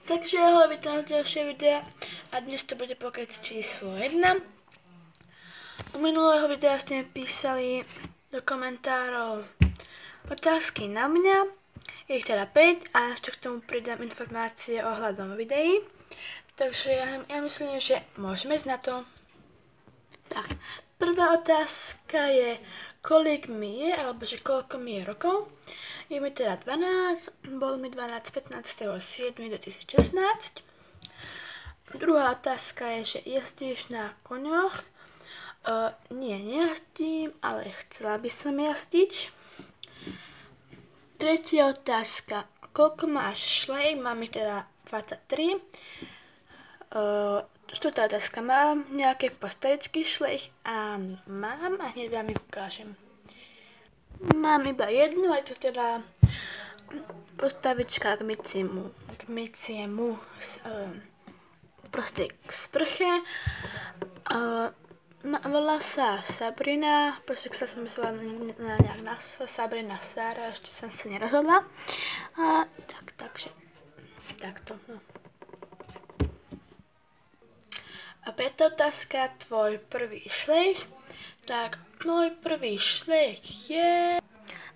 Takže ahoj, vítam z ďalšie videa a dnes to bude pokec číslo 1. U minulého videa ste mi písali do komentárov otázky na mňa, je ich teda 5 a ešte k tomu pridám informácie ohľadom videí. Takže ja myslím, že môžeme ísť na to. Tak, prvá otázka je, kolik mi je, alebo že koľko mi je rokov. Je mi teda 12, bol mi 12 15.7.2016. Druhá otázka je, že jazdíš na koňoch. Nie, nejazdím, ale chcela by som jazdiť. Tretia otázka, koľko máš šlejk? Mám ich teda 23. Štvrtá otázka, mám nejaké postavičky šlejk? Áno, mám a hneď vám ich ukážem. Mám iba jednu, aj to teda postavička k myciemu proste k sprche. Volá sa Sabrina, proste sa som myslela nejak na Sabrina Sára, ešte som sa nerozhodla. A takže takto. No. A piatá otázka, tvoj prvý šlejk. Tak, môj prvý šlejk je...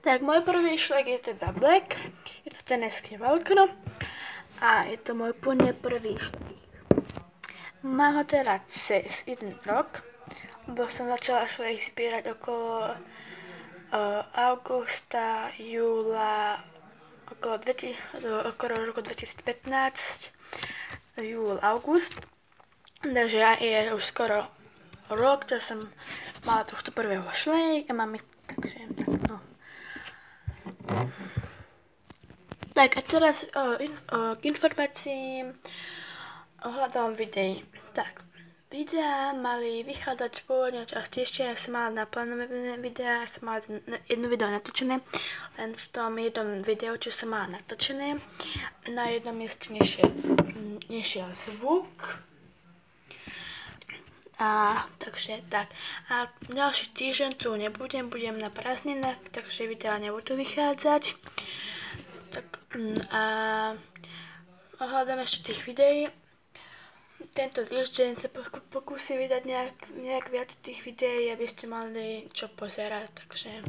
Tak, môj prvý šlejk je teda Black. Je to teneský Velcro. A je to môj úplne prvý šlejk. Mám ho teda cez 1 rok. Lebo som začala šlejk zbierať okolo augusta, júla, okolo roku 2015. Júl, august. Takže je už skoro rok, čo som mala tohto prvého šlejk a mám ich, takže no. Tak a teraz k informáciám ohľadom videí. Tak, videá mali vychádzať pôvodne častejšie, ja som mala naplánované videá, ja som mala jedno video natočené, len v tom jednom videu, čo som mala natočené, na jednom mieste nešiel zvuk. Takže tak. A ďalší týždeň tu nebudem, budem na prázdninách, takže videá nebudú vychádzať. Tak, a ohľadom ešte tých videí, tento týždeň sa pokúsim vydať nejak viac tých videí, aby ste mali čo pozerať, takže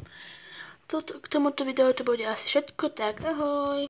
k tomuto videu to bude asi všetko, tak ahoj.